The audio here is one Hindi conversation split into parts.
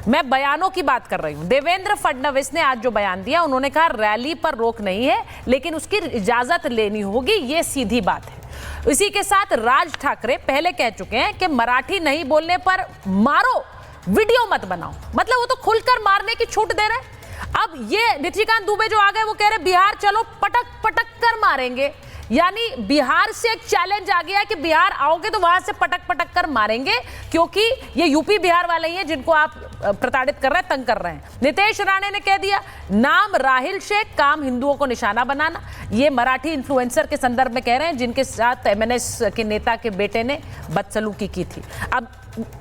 मैं बयानों की बात कर रही हूं। देवेंद्र फडणवीस ने आज जो बयान दिया, उन्होंने कहा रैली पर रोक नहीं है लेकिन उसकी इजाजत लेनी होगी, ये सीधी बात है। इसी के साथ राज ठाकरे पहले कह चुके हैं कि मराठी नहीं बोलने पर मारो, वीडियो मत बनाओ। मतलब वो तो खुलकर मारने की छूट दे रहे। अब ये निशिकांत दुबे जो आ गए वो कह रहे बिहार चलो पटक पटक कर मारेंगे, यानी बिहार से एक चैलेंज आ गया कि बिहार आओगे तो वहां से पटक पटक कर मारेंगे, क्योंकि ये यूपी बिहार वाले ही हैं जिनको आप प्रताड़ित कर रहे हैं, तंग कर रहे हैं। नितेश राणे ने कह दिया नाम राहिल शेख, काम हिंदुओं को निशाना बनाना। ये मराठी इन्फ्लुएंसर के संदर्भ में कह रहे हैं जिनके साथ एमएनएस के नेता के बेटे ने बदसलूकी की थी। अब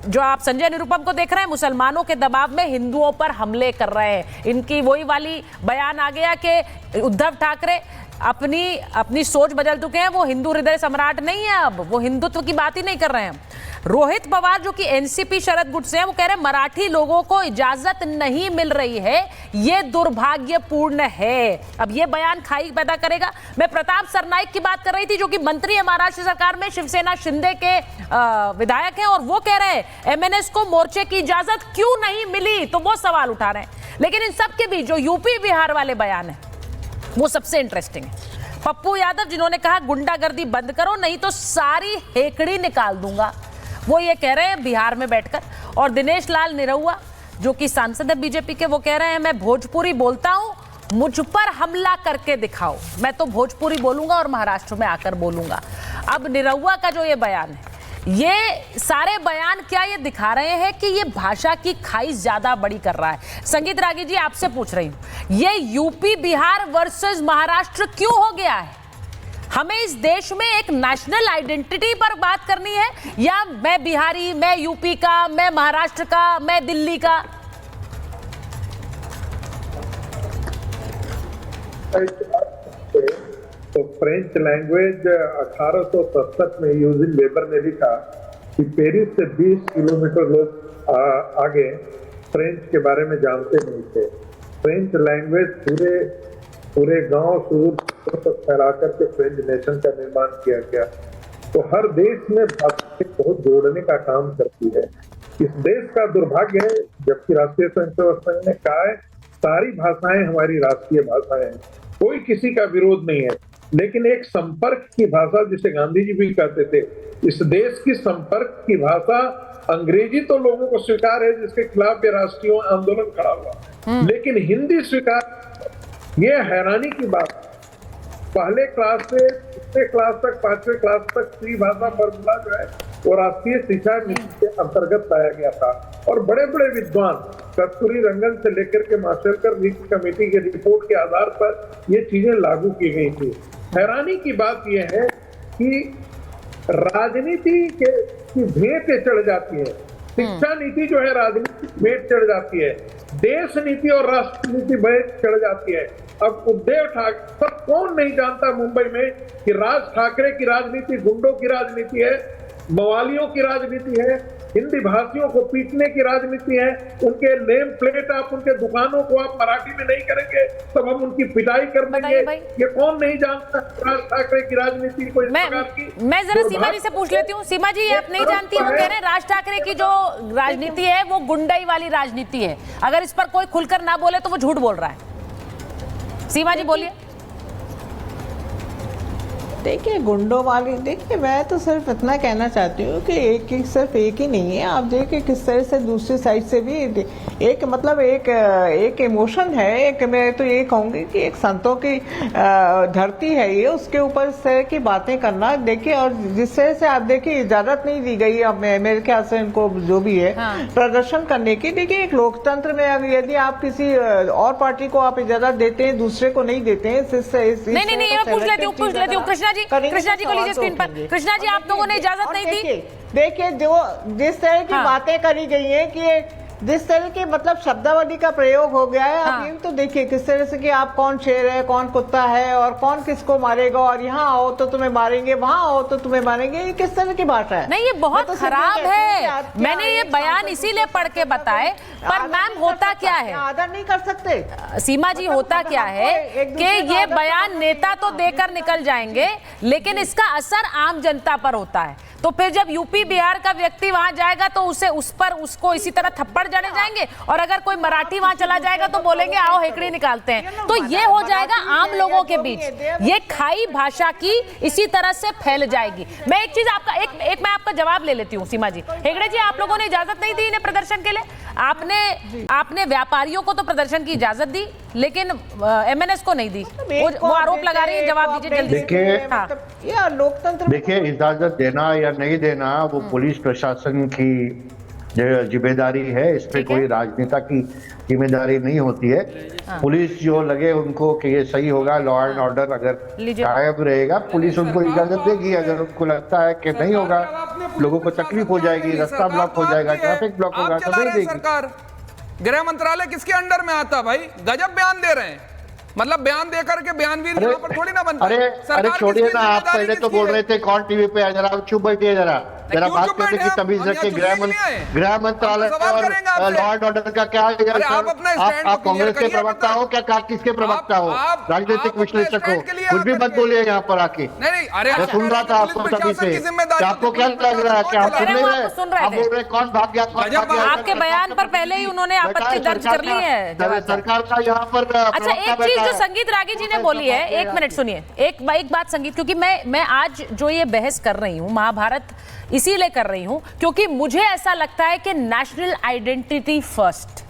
जो आप संजय निरुपम को देख रहे हैं, मुसलमानों के दबाव में हिंदुओं पर हमले कर रहे हैं। इनकी वही वाली बयान आ गया कि उद्धव ठाकरे अपनी सोच बदल चुके हैं, वो हिंदू हृदय सम्राट नहीं है, अब वो हिंदुत्व की बात ही नहीं कर रहे हैं। रोहित पवार जो कि एनसीपी शरद गुट से हैं, वो कह रहे हैं मराठी लोगों को इजाजत नहीं मिल रही है, ये दुर्भाग्यपूर्ण है। अब ये बयान खाई पैदा करेगा। मैं प्रताप सरनाइक की बात कर रही थी जो कि मंत्री है महाराष्ट्र सरकार में, शिवसेना शिंदे के विधायक हैं, और वो कह रहे हैं एमएनएस को मोर्चे की इजाजत क्यों नहीं मिली, तो वो सवाल उठा रहे हैं। लेकिन इन सब के बीच जो यूपी बिहार वाले बयान है वो सबसे इंटरेस्टिंग है। पप्पू यादव जिन्होंने कहा गुंडागर्दी बंद करो नहीं तो सारी हेकड़ी निकाल दूंगा, वो ये कह रहे हैं बिहार में बैठकर। और दिनेश लाल निरहुआ जो कि सांसद है बीजेपी के, वो कह रहे हैं मैं भोजपुरी बोलता हूं, मुझ पर हमला करके दिखाओ, मैं तो भोजपुरी बोलूंगा और महाराष्ट्र में आकर बोलूंगा। अब निरहुआ का जो ये बयान है, ये सारे बयान क्या ये दिखा रहे हैं कि ये भाषा की खाई ज्यादा बड़ी कर रहा है। संगीत रागी जी आपसे पूछ रही हूं, ये यूपी बिहार वर्सेस महाराष्ट्र क्यों हो गया है? हमें इस देश में एक नेशनल आइडेंटिटी पर बात करनी है, या मैं बिहारी, मैं यूपी का, मैं महाराष्ट्र का, मैं दिल्ली का? तो फ्रेंच लैंग्वेज 1867 में यूजिन वेबर ने लिखा कि पेरिस से 20 किलोमीटर लोग आगे फ्रेंच के बारे में जानते नहीं थे। फ्रेंच लैंग्वेज पूरे गांव दूर तक फैला करके फ्रेंच नेशन का निर्माण किया गया। तो हर देश में भाषा को जोड़ने का काम करती है। इस देश का दुर्भाग्य है, जबकि राष्ट्रीय स्वयंसेवक संघ ने कहा है सारी भाषाएं हमारी राष्ट्रीय भाषाएं हैं, कोई किसी का विरोध नहीं है, लेकिन एक संपर्क की भाषा जिसे गांधी जी भी कहते थे, इस देश की संपर्क की भाषा अंग्रेजी तो लोगों को स्वीकार है जिसके खिलाफ ये राष्ट्रीय आंदोलन खड़ा हुआ, लेकिन हिंदी स्वीकार, ये हैरानी की बात। पहले क्लास से 6वीं क्लास तक 5वीं क्लास तक फ्री भाषा फॉर्मूला जो है वो राष्ट्रीय शिक्षा नीति के अंतर्गत लाया गया था, और बड़े बड़े विद्वान कस्तूरी रंगन से लेकर के माशेलकर कमेटी की रिपोर्ट के आधार पर ये चीजें लागू की गई थी। हैरानी की बात यह है कि राजनीति की भेंट चढ़ जाती है, शिक्षा नीति जो है राजनीति भेंट चढ़ जाती है, देश नीति और राष्ट्र नीति भेंट चढ़ जाती है। अब उद्धव ठाकरे, सब कौन नहीं जानता मुंबई में कि राज ठाकरे की राजनीति गुंडों की राजनीति है, मवालियों की राजनीति है, हिंदी भाषियों को पीटने की राजनीति है। उनके नेम प्लेट आप उनके दुकानों को आप मराठी में नहीं करेंगे तब हम उनकी पिटाई कर देंगे। ये कौन नहीं जानता राज ठाकरे की राजनीति को इस प्रकार की? मैं जरा सीमा जी से पूछ लेती हूँ। सीमा जी, आप नहीं जानती, वो कह रहे हैं राज ठाकरे की जो राजनीति है वो गुंडाई वाली राजनीति है, अगर इस पर कोई खुलकर ना बोले तो वो झूठ बोल रहा है। सीमा जी बोलिए। देखिए गुंडों वाली, देखिए मैं तो सिर्फ इतना कहना चाहती हूँ कि सिर्फ एक ही नहीं है। आप देखिए किस तरह से दूसरी साइड से भी एक मतलब एक इमोशन है। एक मैं तो ये कहूँगी कि एक संतों की धरती है ये, उसके ऊपर इस तरह की बातें करना, देखिए, और जिस तरह से आप देखिए इजाजत नहीं दी गई अब मेरे ख्याल से इनको जो भी है प्रदर्शन करने की। देखिए एक लोकतंत्र में अब यदि आप किसी और पार्टी को आप इजाजत देते हैं, दूसरे को नहीं देते हैं, नहीं, पूछ लेती हूँ कृष्णा जी को लीजिए स्क्रीन पर। कृष्णा जी, आप लोगों ने इजाजत नहीं दी। देखिए जो जिस तरह की बातें करी गई हैं कि जिस तरह की मतलब शब्दावली का प्रयोग हो गया है, आप ये तो देखिए किस तरह से कि आप कौन शेर है, कौन कुत्ता है, और कौन किसको मारेगा, और यहाँ आओ तो तुम्हें मारेंगे, वहाँ आओ तो तुम्हें मारेंगे। ये किस तरह की भाषा है? नहीं, ये बहुत खराब है। मैंने ये बयान इसीलिए पढ़ के बताए, पर मैम होता क्या है, आदर नहीं कर सकते सीमा जी, होता क्या है कि ये बयान नेता तो देकर निकल जाएंगे, लेकिन इसका असर आम जनता पर होता है। तो फिर जब यूपी बिहार का व्यक्ति वहां जाएगा तो उसको इसी तरह थप्पड़ जाने जाएंगे, और अगर कोई मराठी वहां चला जाएगा तो बोलेंगे आओ हेकड़ी निकालते हैं। तो ये हो जाएगा आम लोगों के बीच, ये खाई भाषा की इसी तरह से फैल जाएगी। मैं एक चीज आपका मैं आपका जवाब ले लेती हूँ सीमा जी। हेगड़े जी, आप लोगों ने इजाजत नहीं दी इन्हें प्रदर्शन के लिए, आपने व्यापारियों को तो प्रदर्शन की इजाजत दी लेकिन एमएनएस को नहीं दी। वो आरोप लगा रही है, जवाब दीजिए जल्दी। देखिए लोकतंत्र, देखिए इजाजत देना या नहीं देना वो पुलिस प्रशासन की जिम्मेदारी है, इस पे कोई राजनेता की जिम्मेदारी नहीं होती है। पुलिस जो लगे उनको कि ये सही होगा, लॉ एंड ऑर्डर अगर कायम रहेगा, पुलिस उनको इजाजत देगी। अगर उनको लगता है कि नहीं होगा, लोगों को तकलीफ हो जाएगी, रास्ता ब्लॉक हो जाएगा, ट्रैफिक ब्लॉक होगा, तो नहीं देगी सरकार। गृह मंत्रालय किसके अंडर में आता भाई? गजब बयान दे रहे हैं, मतलब बयान देकर के बयानवीर यहाँ पर थोड़ी ना बनता। अरे छोड़िए ना, आप पहले तो बोल रहे थे कौन टीवी पे है, जरा चुप बैठिए, जरा बात करने की तमीज रखिए। गृह मंत्रालय और लॉ एंड ऑर्डर का क्या? आप कांग्रेस के प्रवक्ता हो क्या? किसके प्रवक्ता हो? राजनीतिक विश्लेषक हो? कुछ भी मत बोलिए यहाँ पर आके। मैं सुन रहा था आपको तभी से। आपको क्या लग रहा है कि आप सुन नहीं रहे? आप बोल रहे कौन भाग गया, कौन भाग गया? आपके बयान पर पहले ही उन्होंने आपत्ति दर्ज कर ली है सरकार का यहाँ पर। अच्छा, एक चीज जो संगीत रागी जी ने बोली है, एक मिनट सुनिए, एक बात संगीत, क्योंकि मैं आज जो ये बहस कर रही हूँ महाभारत इसीलिए कर रही हूं क्योंकि मुझे ऐसा लगता है कि national identity first,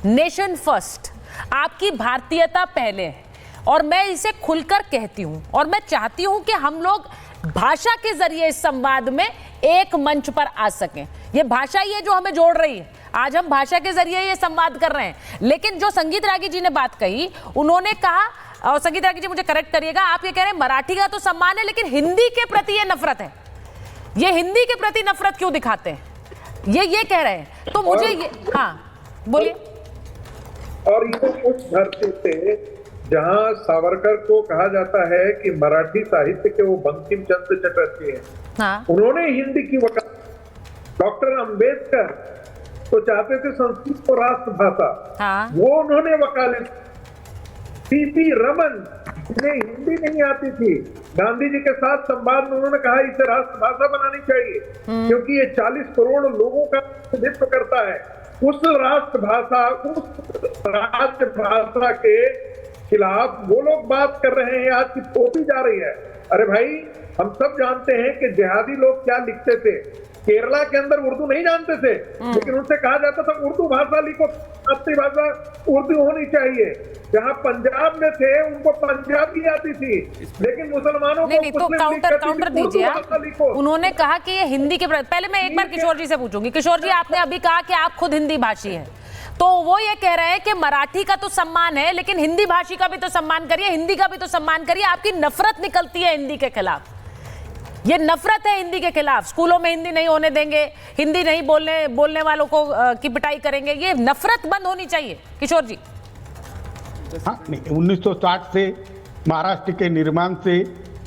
nation first, आपकी भारतीयता पहले है, और मैं इसे खुलकर कहती हूं और मैं चाहती हूं कि हम लोग भाषा के जरिए इस संवाद में एक मंच पर आ सकें। ये भाषा ही है जो हमें जोड़ रही है, आज हम भाषा के जरिए ये संवाद कर रहे हैं। लेकिन जो संगीत रागी जी ने बात कही, उन्होंने कहा, और संगीत रागी जी मुझे करेक्ट करिएगा, आप ये कह रहे हैं मराठी का तो सम्मान है लेकिन हिंदी के प्रति ये नफरत है, ये हिंदी के प्रति नफरत क्यों दिखाते हैं, ये कह रहे हैं। तो मुझे ये, हाँ बोलिए। और ये उस धरती से जहां सावरकर को कहा जाता है कि मराठी साहित्य के वो बंकिम चंद्र चटर्जी हैं, हाँ। उन्होंने हिंदी की वकालत, डॉक्टर अंबेडकर तो चाहते थे संस्कृत को राष्ट्रभाषा, हाँ। वो उन्होंने वकालत, सीपी रमन जिन्हें हिंदी नहीं आती थी, गांधी जी के साथ संवाद में उन्होंने कहा इसे राष्ट्रभाषा बनानी चाहिए क्योंकि ये 40 करोड़ लोगों का प्रतिनिधित्व करता है। उस राष्ट्रभाषा, उस राजभाषा के खिलाफ वो लोग बात कर रहे हैं, आज की थोपी जा रही है। अरे भाई, हम सब जानते हैं कि जिहादी लोग क्या लिखते थे, केरला के अंदर उर्दू नहीं जानते थे, लेकिन उनसे कहा जाता था उर्दू भाषा लिखो, मातृभाषा उर्दू होनी चाहिए। जहां पंजाब में थे उनको पंजाबी आती थी, लेकिन मुसलमानों नहीं, तो काउंटर दीजिए आप। उन्होंने कहा कि ये हिंदी के, पहले मैं एक बार किशोर जी से पूछूंगी। किशोर जी, आपने अभी कहा कि आप खुद हिंदी भाषी हैं, तो वो ये कह रहे हैं कि मराठी का तो सम्मान है लेकिन हिंदी भाषी का भी तो सम्मान करिए, हिंदी का भी तो सम्मान करिए। आपकी नफरत निकलती है हिंदी के खिलाफ, ये नफरत है हिंदी के खिलाफ। स्कूलों में हिंदी नहीं होने देंगे, हिंदी नहीं बोलने वालों को की पिटाई करेंगे, ये नफरत बंद होनी चाहिए। किशोर जी। हाँ, 1960 से महाराष्ट्र के निर्माण से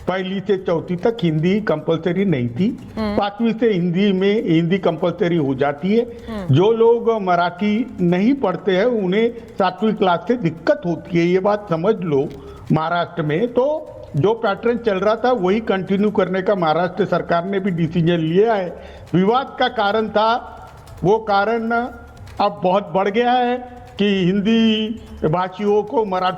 पहली से चौथी तक हिंदी कंपलसरी नहीं थी, 5वीं से हिंदी कंपलसरी हो जाती है। जो लोग मराठी नहीं पढ़ते हैं उन्हें 7वीं क्लास से दिक्कत होती है, ये बात समझ लो। महाराष्ट्र में तो जो पैटर्न चल रहा था वही कंटिन्यू करने का महाराष्ट्र सरकार ने भी डिसीजन लिया है। विवाद का कारण था, वो कारण अब बहुत बढ़ गया है कि हिंदी भाषियों को मराठी